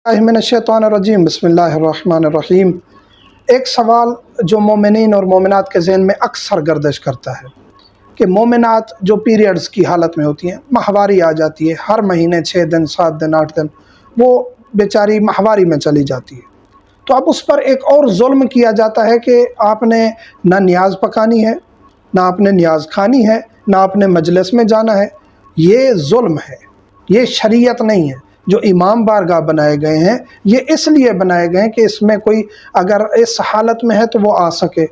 मिनश्शैतानिर्रजीम बिस्मिल्लाहिर्रहमानिर्रहीम। एक सवाल जो मोमिनीन और मोमिनात के ज़हन में अक्सर गर्दिश करता है कि मोमिनात जो पीरियड्स की हालत में होती हैं, माहवारी आ जाती है, हर महीने 6 दिन 7 दिन 8 दिन वो बेचारी माहवारी में चली जाती है, तो अब उस पर एक और जुल्म किया जाता है कि आपने ना न्याज पकानी है, ना आपने न्याज खानी है, ना आपने मजलिस में जाना है। ये जुल्म है, ये शरीयत नहीं है। जो इमाम बारगाह बनाए गए हैं ये इसलिए बनाए गए हैं कि इसमें कोई अगर इस हालत में है तो वो आ सके।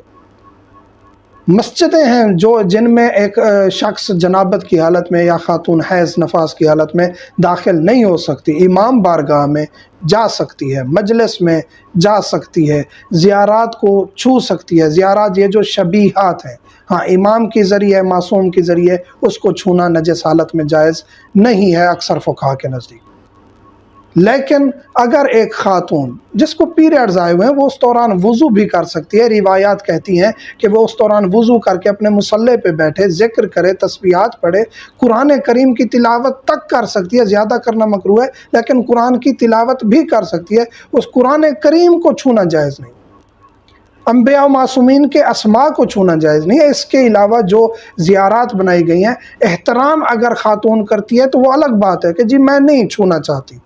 मस्जिदें हैं जो जिनमें एक शख्स जनाबत की हालत में या खातून हैज़ नफास की हालत में दाखिल नहीं हो सकती, इमाम बारगाह में जा सकती है, मजलिस में जा सकती है, ज़ियारात को छू सकती है। ज़ियारात ये जो शबीहात हैं, हाँ इमाम के ज़रिए मासूम के ज़रिए उसको छूना नजस हालत में जायज़ नहीं है अक्सर फ़ुक़हा के नज़दीक। लेकिन अगर एक खातून जिसको पीरियड्स आए हुए हैं वो उस दौरान वज़ू भी कर सकती है, रिवायात कहती हैं कि वो उस दौरान वज़ू करके अपने मुसल्ले पे बैठे ज़िक्र करे, तस्बीहात पढ़े, कुरान करीम की तिलावत तक कर सकती है। ज़्यादा करना मकरूह है लेकिन कुरान की तिलावत भी कर सकती है। उस कुरान करीम को छूना जायज़ नहीं, अंबिया और मासूमीन के अस्मा को छूना जायज़ नहीं है। इसके अलावा जो ज़ियारात बनाई गई हैं, एहतराम अगर ख़ातून करती है तो वो अलग बात है कि जी मैं नहीं छूना चाहती,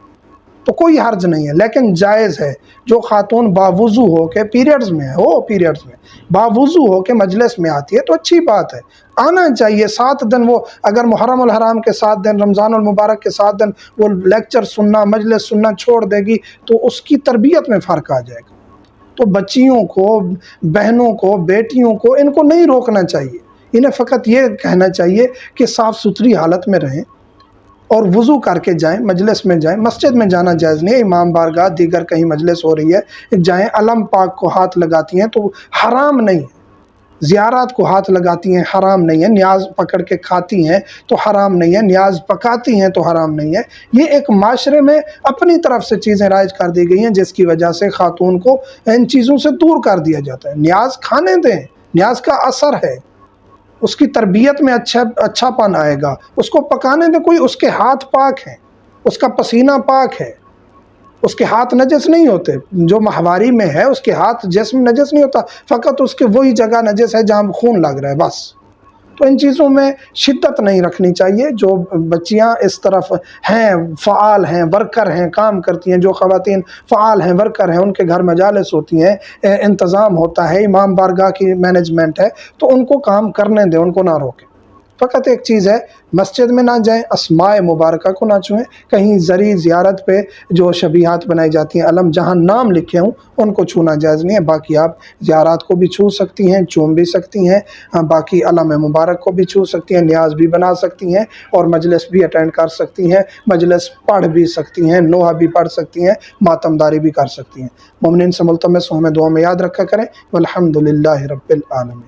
तो कोई हर्ज नहीं है। लेकिन जायज़ है जो ख़ातून बावुज़ू हो के पीरियड्स में हो, पीरियड्स में बावुज़ू हो के मजलिस में आती है तो अच्छी बात है, आना चाहिए। 7 दिन वो अगर मुहर्रम उल हराम के 7 दिन, रमज़ान उल मुबारक के 7 दिन वो लेक्चर सुनना, मजलिस सुनना छोड़ देगी तो उसकी तरबियत में फ़र्क आ जाएगा। तो बच्चियों को, बहनों को, बेटियों को इनको नहीं रोकना चाहिए, इन्हें फ़कत ये कहना चाहिए कि साफ़ सुथरी हालत में रहें और वज़ू करके जाएं, मजलिस में जाएं। मस्जिद में जाना जायज़ नहीं है, इमाम बारगाह दीगर कहीं मजलिस हो रही है जाएं, अलम पाक को हाथ लगाती हैं तो हराम नहीं है, ज़ियारात को हाथ लगाती हैं हराम नहीं है, न्याज पकड़ के खाती हैं तो हराम नहीं है, न्याज पकाती हैं तो हराम नहीं है। ये एक माशरे में अपनी तरफ से चीज़ें राइज कर दी गई हैं जिसकी वजह से ख़ातून को इन चीज़ों से दूर कर दिया जाता है। न्याज खाने दें, न्याज का असर है, उसकी तरबियत में अच्छापन आएगा। उसको पकाने में कोई, उसके हाथ पाक हैं, उसका पसीना पाक है, उसके हाथ नजस नहीं होते। जो माहवारी में है उसके हाथ जिस्म नजस नहीं होता, फ़कत उसके वही जगह नजस है जहाँ खून लग रहा है बस। तो इन चीज़ों में शिद्दत नहीं रखनी चाहिए। जो बच्चियां इस तरफ हैं, फ़आल हैं, वर्कर हैं, काम करती हैं, जो ख़वातीन फ़आल हैं, वर्कर हैं, उनके घर मजालिस होती हैं, इंतज़ाम होता है, इमाम बारगाह की मैनेजमेंट है, तो उनको काम करने दें, उनको ना रोकें। फ़कत एक चीज़ है, मस्जिद में ना जाएं, अस्माए मुबारका को ना छुएं, कहीं ज़री ज़ियारत पे जो शबीहात बनाई जाती हैं, अलम जहाँ नाम लिखे हों उनको छूना जायज़ नहीं है। बाकी आप ज़ियारत को भी छू सकती हैं, चूम भी सकती हैं, हाँ बाकी अलम मुबारक को भी छू सकती हैं, न्याज भी बना सकती हैं और मजलिस भी अटेंड कर सकती हैं, मजलिस पढ़ भी सकती हैं, नोहा भी पढ़ सकती हैं, मातमदारी भी कर सकती हैं। मोमिनीन से मुल्तमस हमें दुआ में याद रखा करें। वल्हम्दुलिल्लाहि रब्बिल आलमीन।